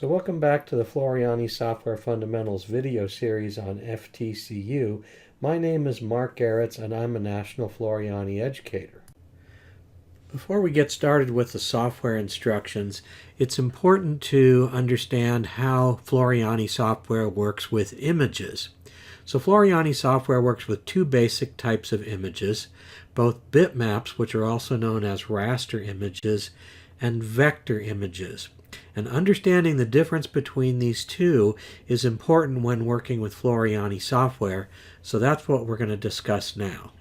So welcome back to the Floriani Software Fundamentals video series on FTCU. My name is Mark Garetz and I'm a National Floriani educator. Before we get started with the software instructions, it's important to understand how Floriani software works with images. So Floriani software works with two basic types of images, both bitmaps, which are also known as raster images, and vector images. And understanding the difference between these two is important when working with Floriani software, so that's what we're going to discuss now.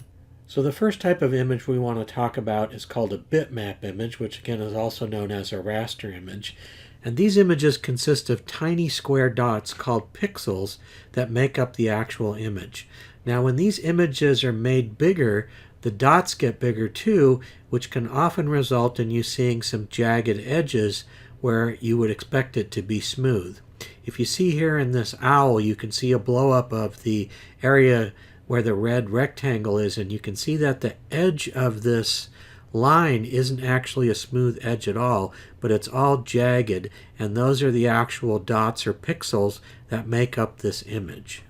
So the first type of image we want to talk about is called a bitmap image, which again is also known as a raster image. And these images consist of tiny square dots called pixels that make up the actual image. Now when these images are made bigger, the dots get bigger too, which can often result in you seeing some jagged edges where you would expect it to be smooth. If you see here in this owl, you can see a blow up of the area where the red rectangle is, and you can see that the edge of this line isn't actually a smooth edge at all, but it's all jagged, and those are the actual dots or pixels that make up this image.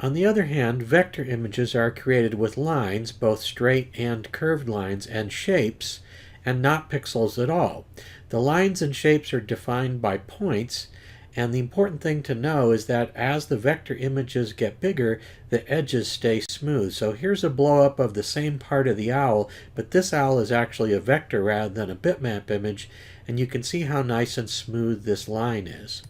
On the other hand, vector images are created with lines, both straight and curved lines, and shapes, and not pixels at all. The lines and shapes are defined by points, and the important thing to know is that as the vector images get bigger, the edges stay smooth. So here's a blow-up of the same part of the owl, but this owl is actually a vector rather than a bitmap image, and you can see how nice and smooth this line is.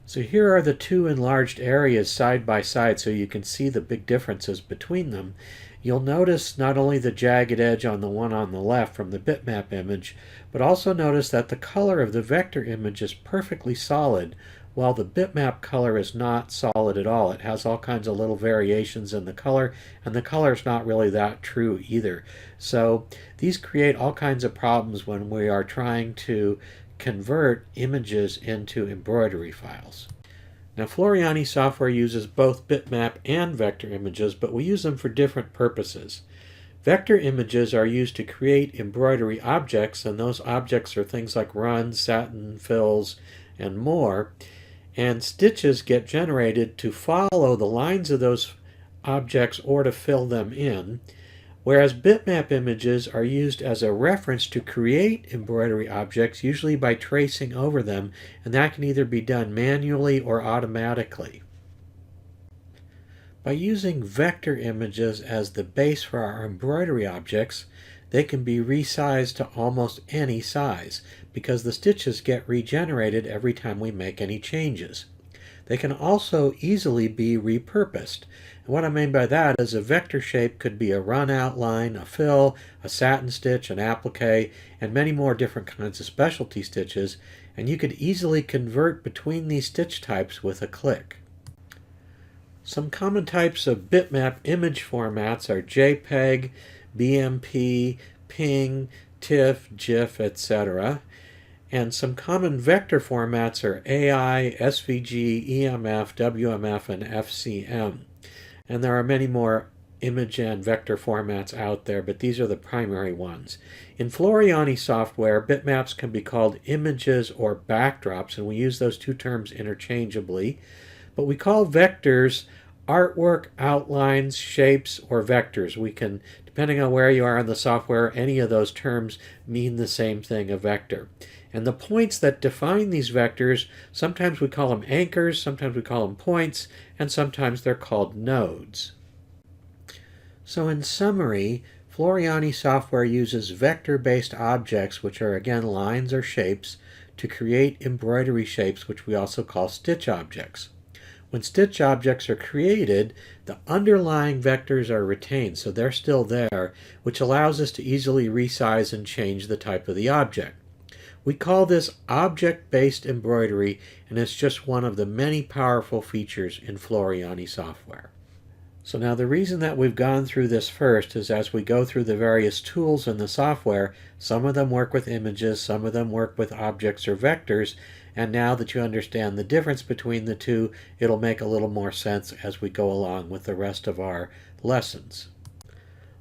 So here are the two enlarged areas side by side so you can see the big differences between them. You'll notice not only the jagged edge on the one on the left from the bitmap image, but also notice that the color of the vector image is perfectly solid, while the bitmap color is not solid at all. It has all kinds of little variations in the color, and the color is not really that true either. So these create all kinds of problems when we are trying to convert images into embroidery files. Now Floriani software uses both bitmap and vector images, but we use them for different purposes. Vector images are used to create embroidery objects, and those objects are things like runs, satin, fills, and more. And stitches get generated to follow the lines of those objects or to fill them in, whereas bitmap images are used as a reference to create embroidery objects, usually by tracing over them, and that can either be done manually or automatically. By using vector images as the base for our embroidery objects, they can be resized to almost any size, because the stitches get regenerated every time we make any changes. They can also easily be repurposed. And what I mean by that is a vector shape could be a run outline, a fill, a satin stitch, an applique, and many more different kinds of specialty stitches, and you could easily convert between these stitch types with a click. Some common types of bitmap image formats are JPEG, BMP, PNG, TIFF, GIF, etc. And some common vector formats are AI, SVG, EMF, WMF, and FCM. And there are many more image and vector formats out there, but these are the primary ones. In Floriani software, bitmaps can be called images or backdrops, and we use those two terms interchangeably. But we call vectors artwork, outlines, shapes, or vectors. We can, depending on where you are in the software, any of those terms mean the same thing, a vector. And the points that define these vectors, sometimes we call them anchors, sometimes we call them points, and sometimes they're called nodes. So in summary, Floriani software uses vector-based objects, which are again lines or shapes, to create embroidery shapes, which we also call stitch objects. When stitch objects are created, the underlying vectors are retained, so they're still there, which allows us to easily resize and change the type of the object. We call this object-based embroidery, and it's just one of the many powerful features in Floriani software. So now the reason that we've gone through this first is as we go through the various tools in the software, some of them work with images, some of them work with objects or vectors, and now that you understand the difference between the two, it'll make a little more sense as we go along with the rest of our lessons.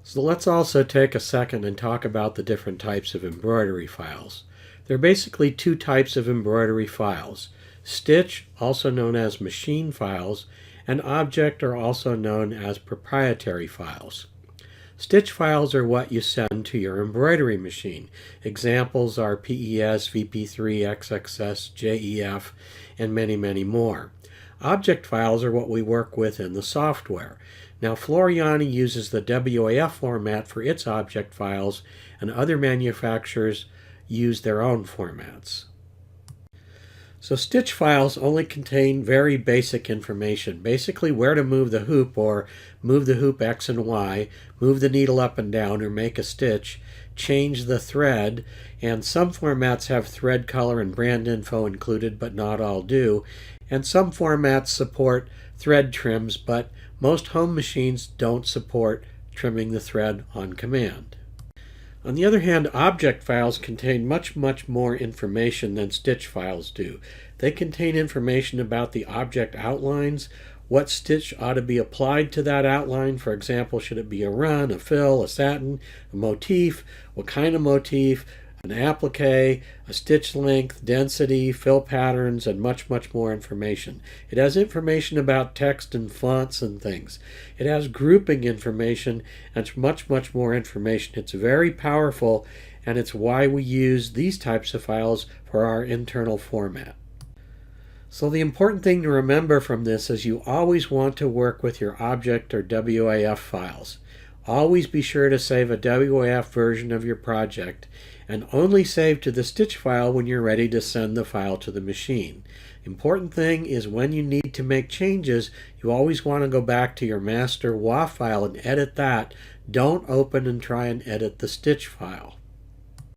So let's also take a second and talk about the different types of embroidery files. There are basically two types of embroidery files: stitch, also known as machine files, and object, are also known as proprietary files. Stitch files are what you send to your embroidery machine. Examples are PES, VP3, XXS, JEF, and many, many more. Object files are what we work with in the software. Now, Floriani uses the WAF format for its object files, and other manufacturers use their own formats. So stitch files only contain very basic information, basically where to move the hoop, or move the hoop X and Y, move the needle up and down, or make a stitch, change the thread, and some formats have thread color and brand info included, but not all do, and some formats support thread trims, but most home machines don't support trimming the thread on command. On the other hand, object files contain much more information than stitch files do. They contain information about the object outlines, what stitch ought to be applied to that outline. For example, should it be a run, a fill, a satin, a motif, what kind of motif, an applique, a stitch length, density, fill patterns, and much more information. It has information about text and fonts and things. It has grouping information, and it's much more information. It's very powerful, and it's why we use these types of files for our internal format. So the important thing to remember from this is you always want to work with your object or WAF files. Always be sure to save a WAF version of your project, and only save to the stitch file when you're ready to send the file to the machine. Important thing is when you need to make changes, you always want to go back to your master WAF file and edit that. Don't open and try and edit the stitch file.